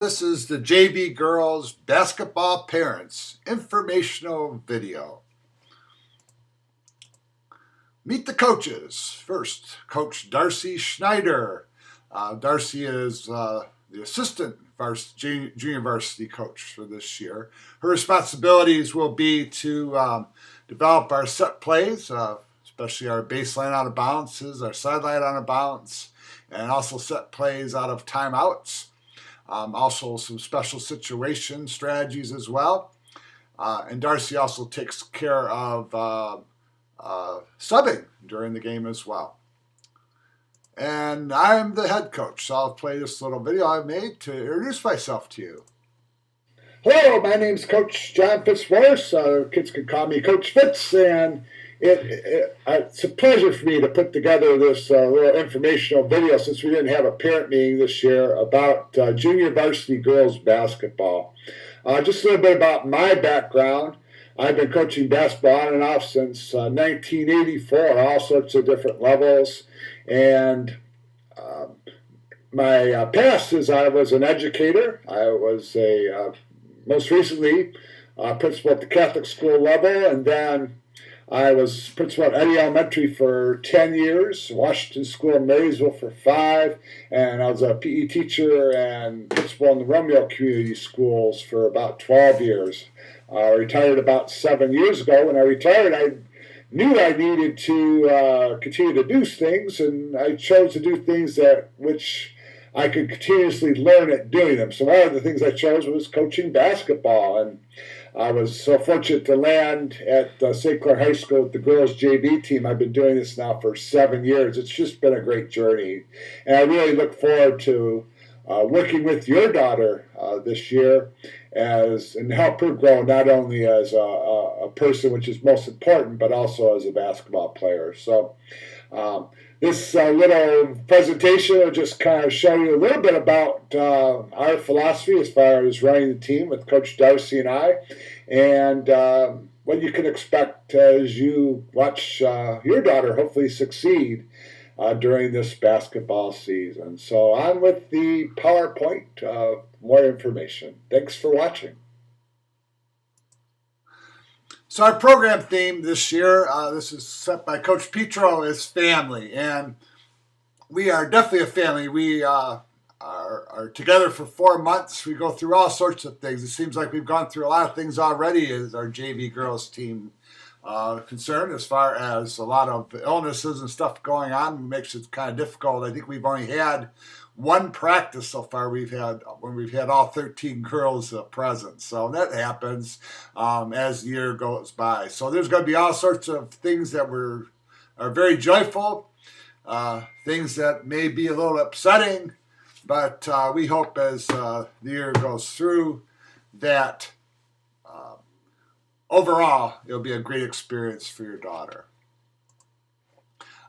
This is the JV Girls Basketball Parents informational video. Meet the coaches. First, Coach Darcy Schneider. Darcy is the assistant junior varsity coach for this year. Her responsibilities will be to develop our set plays, especially our baseline out of bounces, our sideline out of bounds, and also set plays out of timeouts. Also some special situation strategies as well. And Darcy also takes care of subbing during the game as well. And I'm the head coach, so I'll play this little video I've made to introduce myself to you. Hello, my name's Coach John Fitzwater. Kids can call me Coach Fitz, and it's a pleasure for me to put together this little informational video since we didn't have a parent meeting this year about junior varsity girls basketball. Just a little bit about my background. I've been coaching basketball on and off since 1984, all sorts of different levels. And my past is I was an educator. I was most recently principal at the Catholic school level, and then I was principal at Eddy Elementary for 10 years, Washington School in Marysville for 5, and I was a PE teacher and principal in the Romeo Community Schools for about 12 years. I retired about 7 years ago. When I retired, I knew I needed to continue to do things, and I chose to do things which I could continuously learn at doing them. So one of the things I chose was coaching basketball, and I was so fortunate to land at St. Clair High School with the girls JV team. I've been doing this now for 7 years. It's just been a great journey, and I really look forward to working with your daughter this year and help her grow not only as a person, which is most important, but also as a basketball player. So this little presentation will just kind of show you a little bit about our philosophy as far as running the team with Coach Darcy and I, and what you can expect as you watch your daughter hopefully succeed during this basketball season. So on with the PowerPoint, more information. Thanks for watching. So our program theme this year, this is set by Coach Petro, is family. And we are definitely a family. We are together for 4 months. We go through all sorts of things. It seems like we've gone through a lot of things already as our JV girls team concerned, as far as a lot of illnesses and stuff going on. It makes it kind of difficult. I think we've only had one practice so far we've had all 13 girls present. So that happens as the year goes by. So there's going to be all sorts of things that are very joyful, things that may be a little upsetting, but we hope as the year goes through that overall it'll be a great experience for your daughter.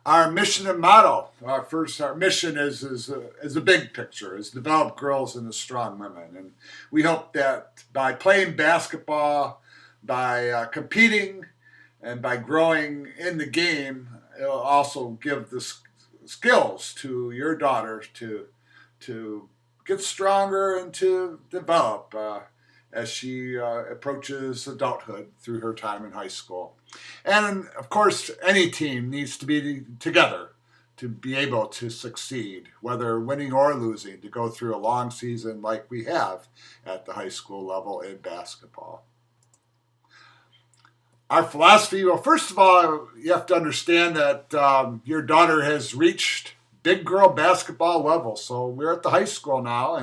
Our mission and motto. Our mission is a big picture, is develop girls into strong women. And we hope that by playing basketball, by competing, and by growing in the game, it'll also give the skills to your daughter to get stronger and to develop as she approaches adulthood through her time in high school. And of course, any team needs to be together to be able to succeed, whether winning or losing, to go through a long season like we have at the high school level in basketball. Our philosophy, well, first of all, you have to understand that your daughter has reached big girl basketball level. So we're at the high school now,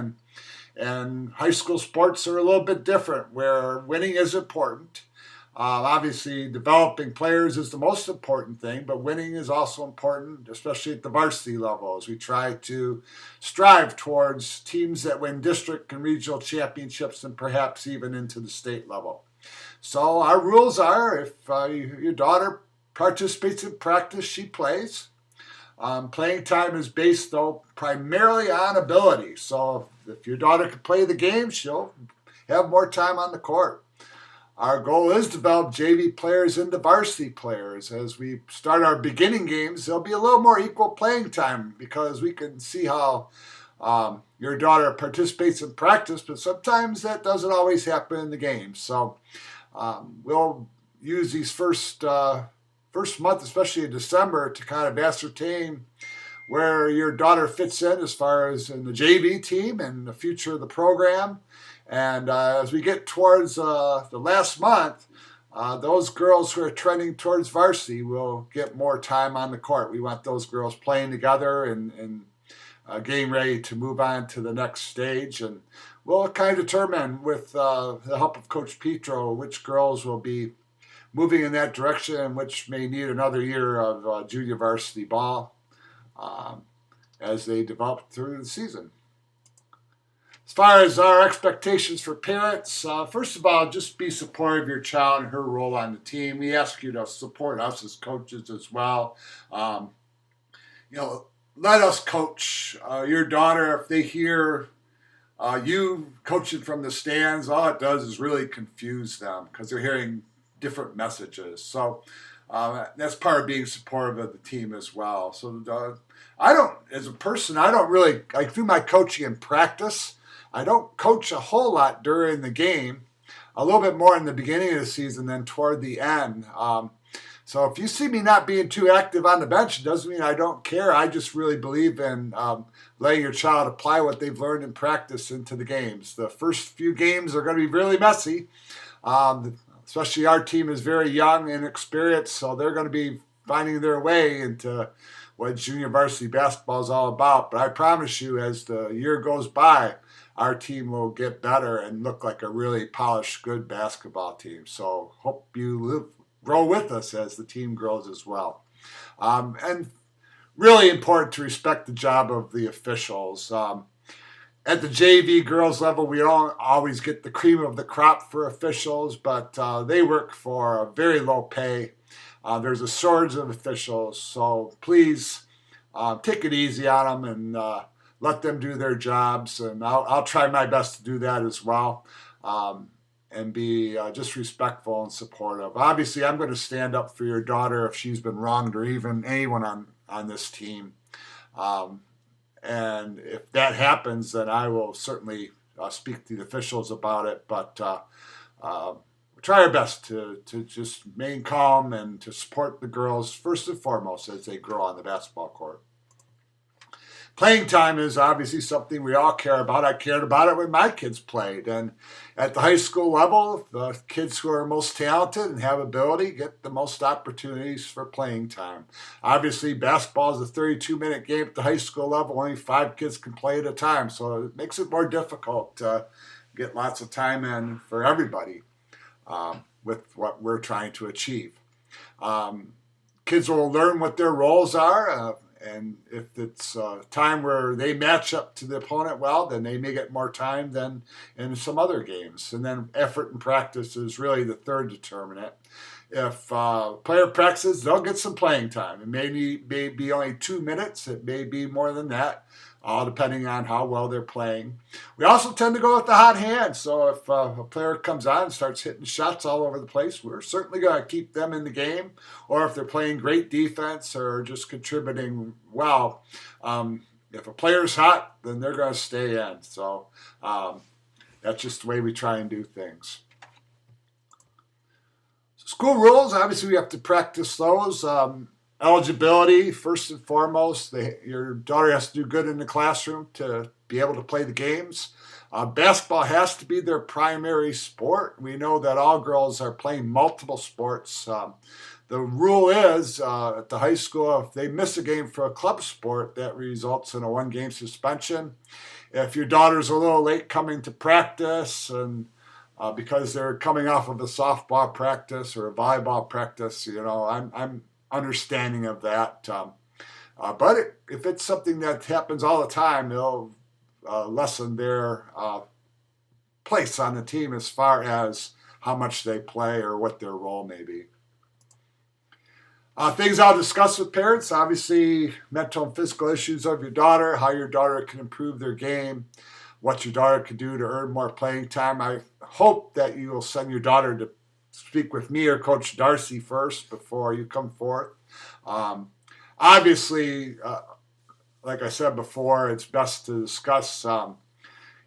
and high school sports are a little bit different, where winning is important. Obviously, developing players is the most important thing, but winning is also important, especially at the varsity level, as we try to strive towards teams that win district and regional championships and perhaps even into the state level. So our rules are, if your daughter participates in practice, she plays. Playing time is based, though, primarily on ability. So if your daughter can play the game, she'll have more time on the court. Our goal is to develop JV players into varsity players. As we start our beginning games, there'll be a little more equal playing time because we can see how your daughter participates in practice, but sometimes that doesn't always happen in the game. So we'll use these first month, especially in December, to kind of ascertain where your daughter fits in as far as in the JV team and the future of the program. And as we get towards the last month, those girls who are trending towards varsity will get more time on the court. We want those girls playing together and getting ready to move on to the next stage. And we'll kind of determine with the help of Coach Petro which girls will be moving in that direction and which may need another year of junior varsity ball as they develop through the season. As far as our expectations for parents, first of all, just be supportive of your child and her role on the team. We ask you to support us as coaches as well. Let us coach your daughter. If they hear you coaching from the stands, all it does is really confuse them because they're hearing different messages. So that's part of being supportive of the team as well. So as a person, I don't really, I do my coaching in practice. I don't coach a whole lot during the game, a little bit more in the beginning of the season than toward the end. So if you see me not being too active on the bench, it doesn't mean I don't care. I just really believe in letting your child apply what they've learned in practice into the games. The first few games are going to be really messy. Especially our team is very young and experienced, so they're going to be finding their way into what junior varsity basketball is all about. But I promise you, as the year goes by, our team will get better and look like a really polished, good basketball team. So hope you grow with us as the team grows as well. And really important to respect the job of the officials. At the JV girls level, we don't always get the cream of the crop for officials, but they work for a very low pay. There's a shortage of officials, so please take it easy on them and let them do their jobs. And I'll try my best to do that as well and be just respectful and supportive. Obviously, I'm going to stand up for your daughter if she's been wronged or even anyone on this team. And if that happens, then I will certainly speak to the officials about it. But try our best to just remain calm and to support the girls first and foremost as they grow on the basketball court. Playing time is obviously something we all care about. I cared about it when my kids played. And at the high school level, the kids who are most talented and have ability get the most opportunities for playing time. Obviously, basketball is a 32-minute game at the high school level. Only 5 kids can play at a time. So it makes it more difficult to get lots of time in for everybody with what we're trying to achieve. Kids will learn what their roles are. And if it's a time where they match up to the opponent well, then they may get more time than in some other games. And then effort and practice is really the third determinant. If player practices, they'll get some playing time. It may be only 2 minutes. It may be more than that, all depending on how well they're playing. We also tend to go with the hot hand. So if a player comes on and starts hitting shots all over the place, we're certainly going to keep them in the game. Or if they're playing great defense or just contributing well, if a player's hot, then they're going to stay in. So that's just the way we try and do things. School rules, obviously we have to practice those. Eligibility, first and foremost, your daughter has to do good in the classroom to be able to play the games. Basketball has to be their primary sport. We know that all girls are playing multiple sports. The rule is at the high school, if they miss a game for a club sport, that results in a 1-game suspension. If your daughter's a little late coming to practice and because they're coming off of a softball practice or a volleyball practice, I'm understanding of that. But if it's something that happens all the time, it'll lessen their place on the team as far as how much they play or what their role may be. Things I'll discuss with parents, obviously mental and physical issues of your daughter, how your daughter can improve their game, what your daughter can do to earn more playing time. I hope that you will send your daughter to speak with me or Coach Darcy first before you come forth. Obviously, like I said before, it's best to discuss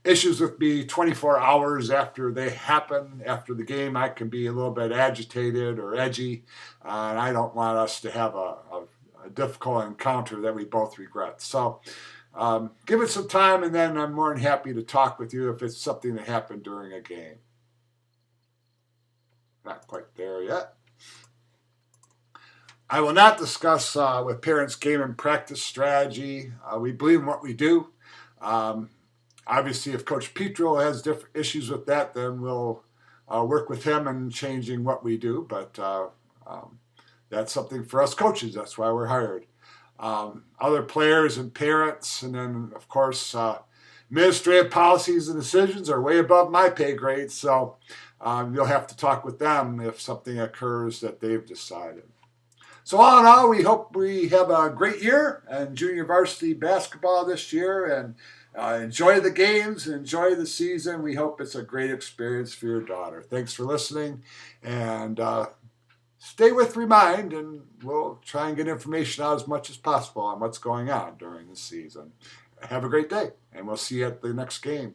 issues with me 24 hours after they happen. After the game, I can be a little bit agitated or edgy, and I don't want us to have a difficult encounter that we both regret. So give it some time, and then I'm more than happy to talk with you if it's something that happened during a game. Not quite there yet. I will not discuss with parents game and practice strategy. We believe in what we do. Obviously, if Coach Petro has different issues with that, then we'll work with him in changing what we do. But that's something for us coaches. That's why we're hired. Other players and parents, and then, of course, administrative policies and decisions are way above my pay grade. So you'll have to talk with them if something occurs that they've decided. So all in all, we hope we have a great year in junior varsity basketball this year, and enjoy the games, enjoy the season. We hope it's a great experience for your daughter. Thanks for listening, and stay with Remind, and we'll try and get information out as much as possible on what's going on during the season. Have a great day, and we'll see you at the next game.